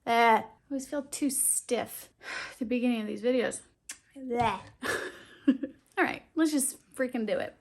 I always feel too stiff at the beginning of these videos. All right, let's just freaking do it.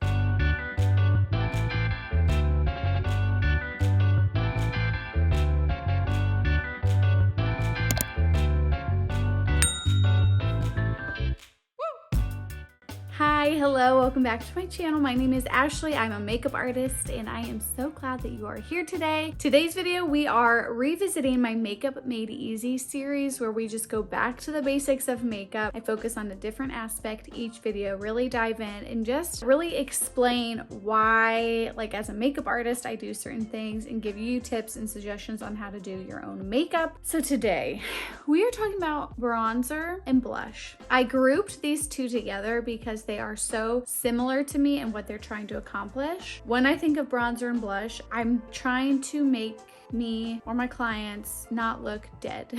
Hi, hello, welcome back to my channel. My name is Ashley. I'm a makeup artist and I am so glad that you are here today. Today's video, we are revisiting my Makeup Made Easy series where we just go back to the basics of makeup. I focus on a different aspect each video, really dive in and just really explain why, like as a makeup artist, I do certain things and give you tips and suggestions on how to do your own makeup. So today, we are talking about bronzer and blush. I grouped these two together because they are so similar to me and what they're trying to accomplish. When I think of bronzer and blush, I'm trying to make me or my clients not look dead.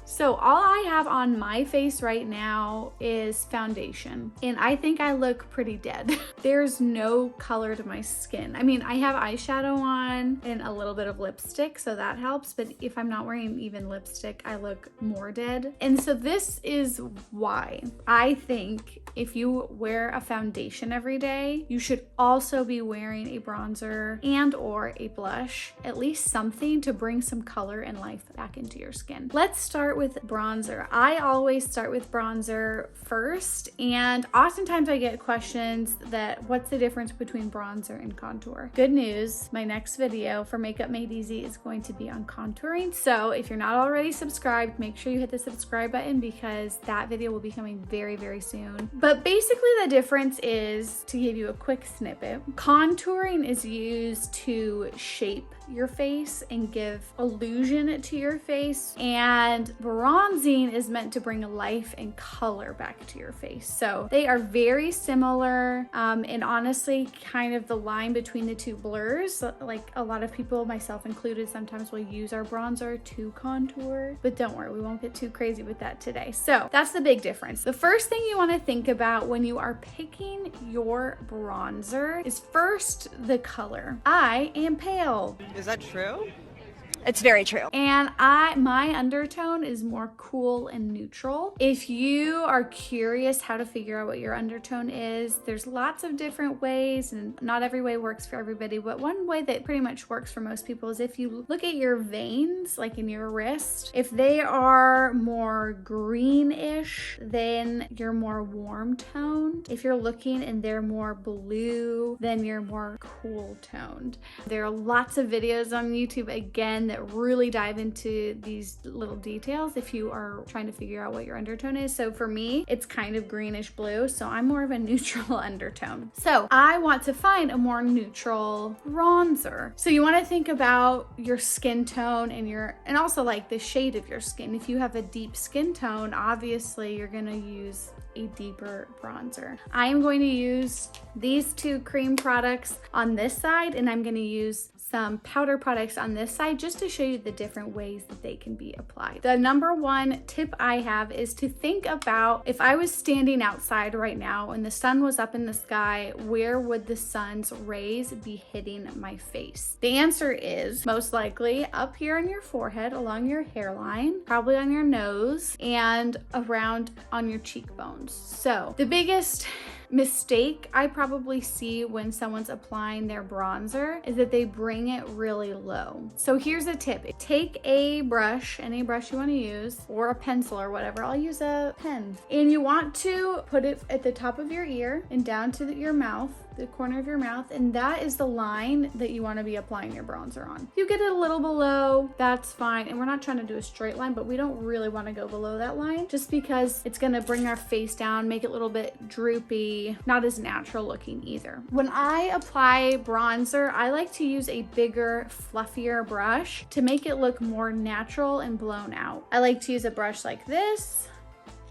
So all I have on my face right now is foundation, and I think I look pretty dead. There's no color to my skin. I mean, I have eyeshadow on and a little bit of lipstick, so that helps, but if I'm not wearing even lipstick, I look more dead. And so this is why I think if you wear a foundation every day, you should also be wearing a bronzer and or a blush, at least something to bring some color and life back into your skin. Let's start with bronzer. I always start with bronzer first, and oftentimes I get questions that what's the difference between bronzer and contour? Good news, my next video for Makeup Made Easy is going to be on contouring. So if you're not already subscribed, make sure you hit the subscribe button because that video will be coming very, very soon. But basically the difference is, to give you a quick snippet, contouring is used to shape your face and give illusion to your face, and bronzing is meant to bring life and color back to your face. So they are very similar, and honestly kind of the line between the two blurs. Like a lot of people, myself included, sometimes will use our bronzer to contour, but don't worry, we won't get too crazy with that today. So that's the big difference. The first thing you want to think about when you are picking your bronzer is first the color. I am pale. Is that true? It's very true. And my undertone is more cool and neutral. If you are curious how to figure out what your undertone is, there's lots of different ways and not every way works for everybody, but one way that pretty much works for most people is if you look at your veins, like in your wrist, if they are more greenish, then you're more warm toned. If you're looking and they're more blue, then you're more cool toned. There are lots of videos on YouTube, again, that really dive into these little details if you are trying to figure out what your undertone is. So for me, it's kind of greenish blue, so I'm more of a neutral undertone. So I want to find a more neutral bronzer. So you want to think about your skin tone and also like the shade of your skin. If you have a deep skin tone, obviously you're going to use a deeper bronzer. I am going to use these two cream products on this side, and I'm going to use some powder products on this side just to show you the different ways that they can be applied. The number one tip I have is to think about, if I was standing outside right now and the sun was up in the sky, where would the sun's rays be hitting my face? The answer is most likely up here on your forehead, along your hairline, probably on your nose, and around on your cheekbones. So the biggest mistake I probably see when someone's applying their bronzer is that they bring it really low. So here's a tip. Take a brush, any brush you want to use, or a pencil or whatever. I'll use a pen. And you want to put it at the top of your ear and down to your mouth, the corner of your mouth, and that is the line that you want to be applying your bronzer on. You get it a little below, that's fine. And we're not trying to do a straight line, but we don't really want to go below that line just because it's going to bring our face down, make it a little bit droopy, not as natural looking either. When I apply bronzer, I like to use a bigger, fluffier brush to make it look more natural and blown out. I like to use a brush like this,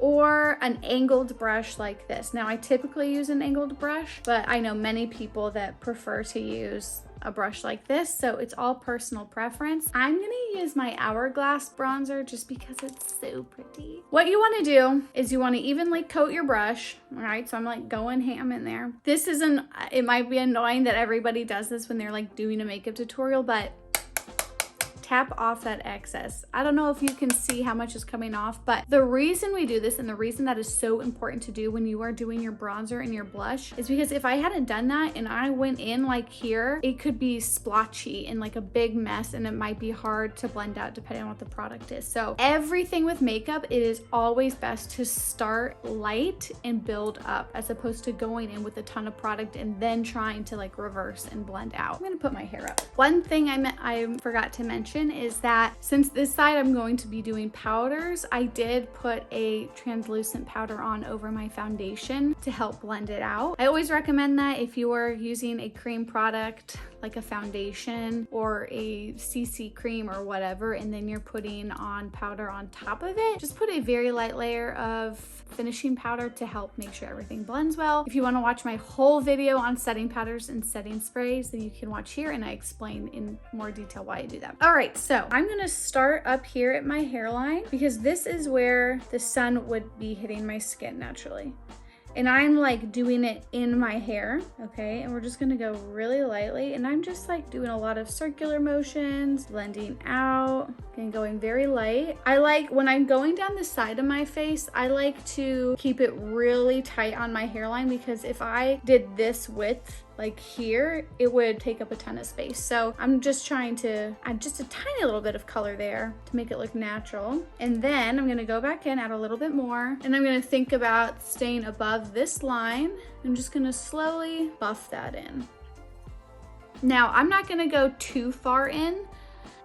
or an angled brush like this. Now I typically use an angled brush, but I know many people that prefer to use a brush like this, so it's all personal preference. I'm gonna use my Hourglass bronzer just because it's so pretty. What you wanna do is you wanna evenly coat your brush, all right? So I'm like going ham in there. This isn't, it might be annoying that everybody does this when they're like doing a makeup tutorial, but tap off that excess. I don't know if you can see how much is coming off, but the reason we do this and the reason that is so important to do when you are doing your bronzer and your blush is because if I hadn't done that and I went in like here, it could be splotchy and like a big mess, and it might be hard to blend out depending on what the product is. So everything with makeup, it is always best to start light and build up as opposed to going in with a ton of product and then trying to like reverse and blend out. I'm gonna put my hair up. One thing I forgot to mention is that since this side I'm going to be doing powders, I did put a translucent powder on over my foundation to help blend it out. I always recommend that if you are using a cream product like a foundation or a CC cream or whatever, and then you're putting on powder on top of it, just put a very light layer of finishing powder to help make sure everything blends well. If you want to watch my whole video on setting powders and setting sprays, then you can watch here and I explain in more detail why I do that. All right, so I'm gonna start up here at my hairline because this is where the sun would be hitting my skin naturally. And I'm like doing it in my hair, okay? And we're just gonna go really lightly. And I'm just like doing a lot of circular motions, blending out, and going very light. I like, when I'm going down the side of my face, I like to keep it really tight on my hairline because if I did this width, like here, it would take up a ton of space. So I'm just trying to add just a tiny little bit of color there to make it look natural. And then I'm gonna go back in, add a little bit more, and I'm gonna think about staying above this line. I'm just gonna slowly buff that in. Now, I'm not gonna go too far in.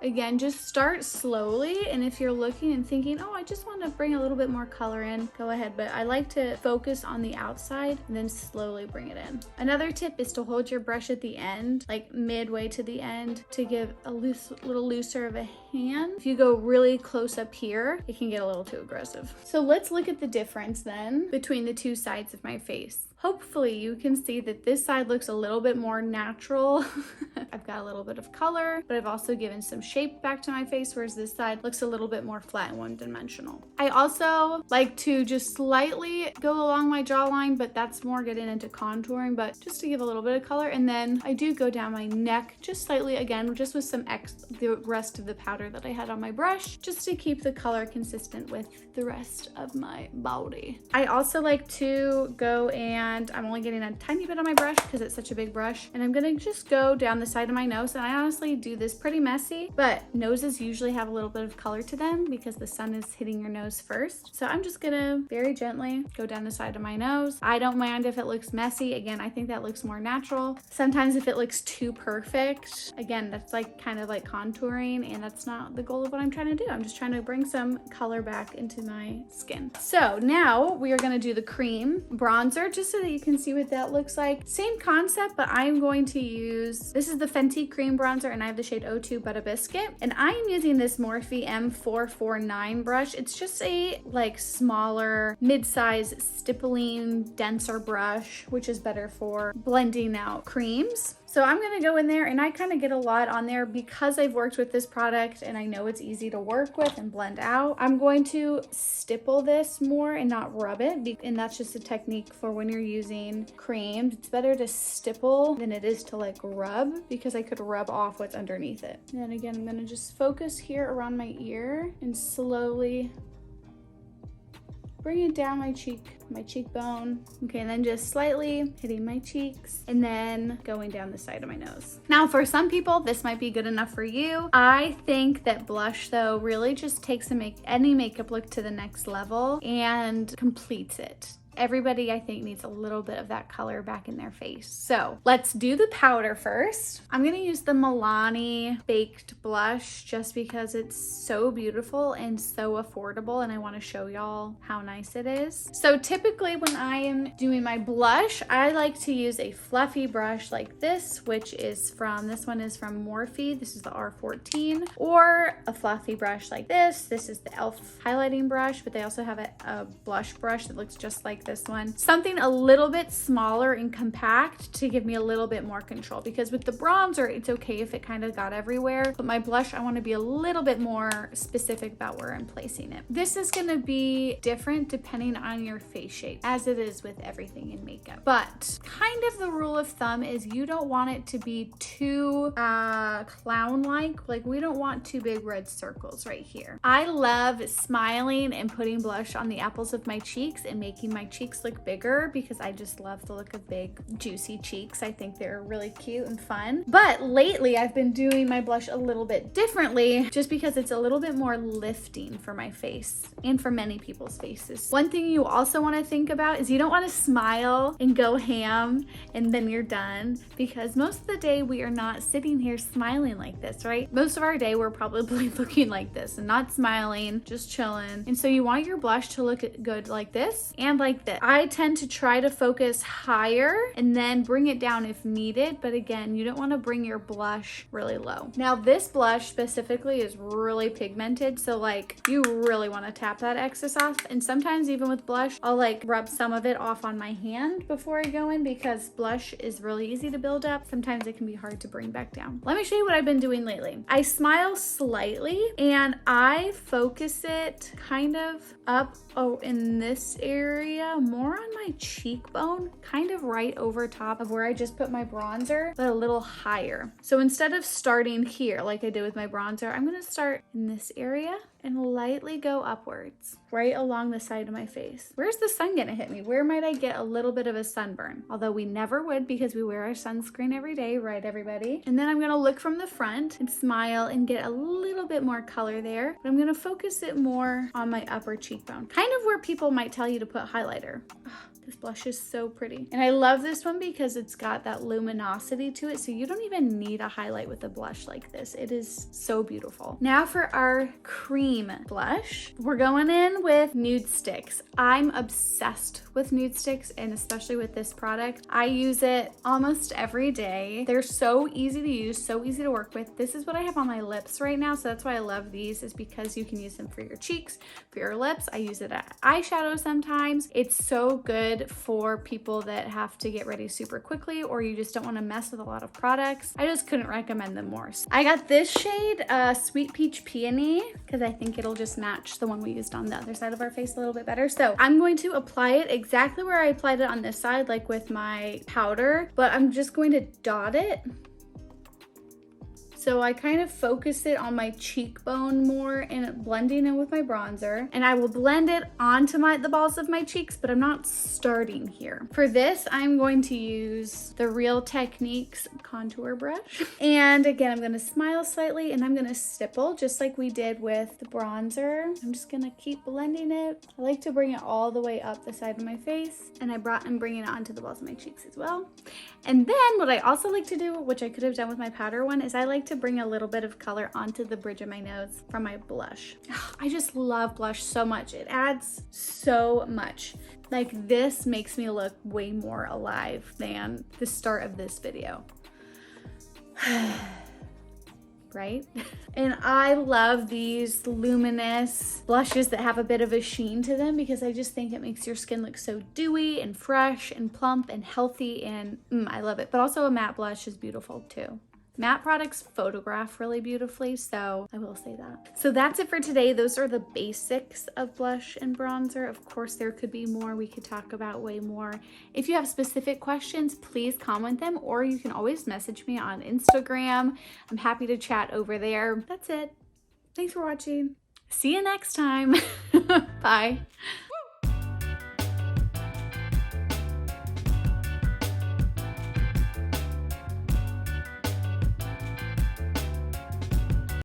Again, just start slowly, and if you're looking and thinking, oh, I just want to bring a little bit more color in, go ahead, but I like to focus on the outside and then slowly bring it in. Another tip is to hold your brush at the end, like midway to the end, to give a little looser of a hand. If you go really close up here, it can get a little too aggressive. So let's look at the difference then between the two sides of my face. Hopefully you can see that this side looks a little bit more natural. I've got a little bit of color, but I've also given some shape back to my face, whereas this side looks a little bit more flat and one-dimensional. I also like to just slightly go along my jawline, but that's more getting into contouring, but just to give a little bit of color. And then I do go down my neck just slightly, again, just with the rest of the powder that I had on my brush, just to keep the color consistent with the rest of my body. I also like to go and I'm only getting a tiny bit on my brush because it's such a big brush, and I'm gonna just go down the side of my nose. And I honestly do this pretty messy, but noses usually have a little bit of color to them because the sun is hitting your nose first. So I'm just gonna very gently go down the side of my nose. I don't mind if it looks messy. Again, I think that looks more natural. Sometimes if it looks too perfect, again, that's like kind of like contouring, and that's not the goal of what I'm trying to do. I'm just trying to bring some color back into my skin. So now we are gonna do the cream bronzer, just so that you can see what that looks like. Same concept, but I'm going to use, this is the Fenty cream bronzer, and I have the shade 02 Butter Biscuit, and I am using this Morphe M449 brush. It's just a like smaller, mid-size, stippling, denser brush, which is better for blending out creams. So I'm gonna go in there, and I kind of get a lot on there because I've worked with this product and I know it's easy to work with and blend out. I'm going to stipple this more and not rub it, and that's just a technique for when you're using cream. It's better to stipple than it is to like rub, because I could rub off what's underneath it. And then again, I'm gonna just focus here around my ear and slowly bring it down my cheekbone. Okay, and then just slightly hitting my cheeks and then going down the side of my nose. Now, for some people, this might be good enough for you. I think that blush, though, really just takes any makeup look to the next level and completes it. Everybody, I think, needs a little bit of that color back in their face. So let's do the powder first. I'm gonna use the Milani Baked Blush just because it's so beautiful and so affordable, and I wanna show y'all how nice it is. So typically when I am doing my blush, I like to use a fluffy brush like this, which is this one is from Morphe. This is the R14, or a fluffy brush like this. This is the e.l.f. highlighting brush, but they also have a blush brush that looks just like this one. Something a little bit smaller and compact to give me a little bit more control, because with the bronzer, it's okay if it kind of got everywhere, but my blush, I want to be a little bit more specific about where I'm placing it. This is going to be different depending on your face shape, as it is with everything in makeup. But kind of the rule of thumb is you don't want it to be too clown-like. Like, we don't want two big red circles right here. I love smiling and putting blush on the apples of my cheeks and making my cheeks look bigger, because I just love the look of big, juicy cheeks. I think they're really cute and fun. But lately, I've been doing my blush a little bit differently, just because it's a little bit more lifting for my face and for many people's faces. One thing you also want to think about is you don't want to smile and go ham and then you're done, because most of the day we are not sitting here smiling like this, right? Most of our day we're probably looking like this and not smiling, just chilling. And so you want your blush to look good like this and like this. I tend to try to focus higher and then bring it down if needed, but again, you don't want to bring your blush really low. Now this blush specifically is really pigmented, so like you really want to tap that excess off. And sometimes even with blush, I'll like rub some of it off on my hand before I go in, because blush is really easy to build up. Sometimes it can be hard to bring back down. Let me show you what I've been doing lately. I smile slightly and I focus it kind of up in this area, more on my cheekbone, kind of right over top of where I just put my bronzer, but a little higher. So instead of starting here like I did with my bronzer, I'm gonna start in this area and lightly go upwards, right along the side of my face. Where's the sun gonna hit me? Where might I get a little bit of a sunburn? Although we never would, because we wear our sunscreen every day, right everybody? And then I'm gonna look from the front and smile and get a little bit more color there. But I'm gonna focus it more on my upper cheekbone, kind of where people might tell you to put highlighter. This blush is so pretty. And I love this one because it's got that luminosity to it, so you don't even need a highlight with a blush like this. It is so beautiful. Now for our cream blush, we're going in with Nude Sticks. I'm obsessed with Nude Sticks, and especially with this product. I use it almost every day. They're so easy to use, so easy to work with. This is what I have on my lips right now, so that's why I love these, is because you can use them for your cheeks, for your lips. I use it at eyeshadow sometimes. It's so good for people that have to get ready super quickly, or you just don't want to mess with a lot of products. I just couldn't recommend them more. I got this shade, Sweet Peach Peony, because I think it'll just match the one we used on the other side of our face a little bit better. So I'm going to apply it exactly where I applied it on this side, like with my powder, but I'm just going to dot it. So I kind of focus it on my cheekbone more and blending in with my bronzer. And I will blend it onto the balls of my cheeks, but I'm not starting here. For this, I'm going to use the Real Techniques contour brush. And again, I'm gonna smile slightly and I'm gonna stipple just like we did with the bronzer. I'm just gonna keep blending it. I like to bring it all the way up the side of my face. And I'm bringing it onto the balls of my cheeks as well. And then what I also like to do, which I could have done with my powder one, is I like to bring a little bit of color onto the bridge of my nose from my blush. I just love blush so much. It adds so much. Like, this makes me look way more alive than the start of this video. Right? And I love these luminous blushes that have a bit of a sheen to them, because I just think it makes your skin look so dewy and fresh and plump and healthy, and I love it. But also a matte blush is beautiful too. Matte products photograph really beautifully, so I will say that. So that's it for today. Those are the basics of blush and bronzer. Of course, there could be more. We could talk about way more. If you have specific questions, please comment them, or you can always message me on Instagram. I'm happy to chat over there. That's it. Thanks for watching. See you next time. Bye.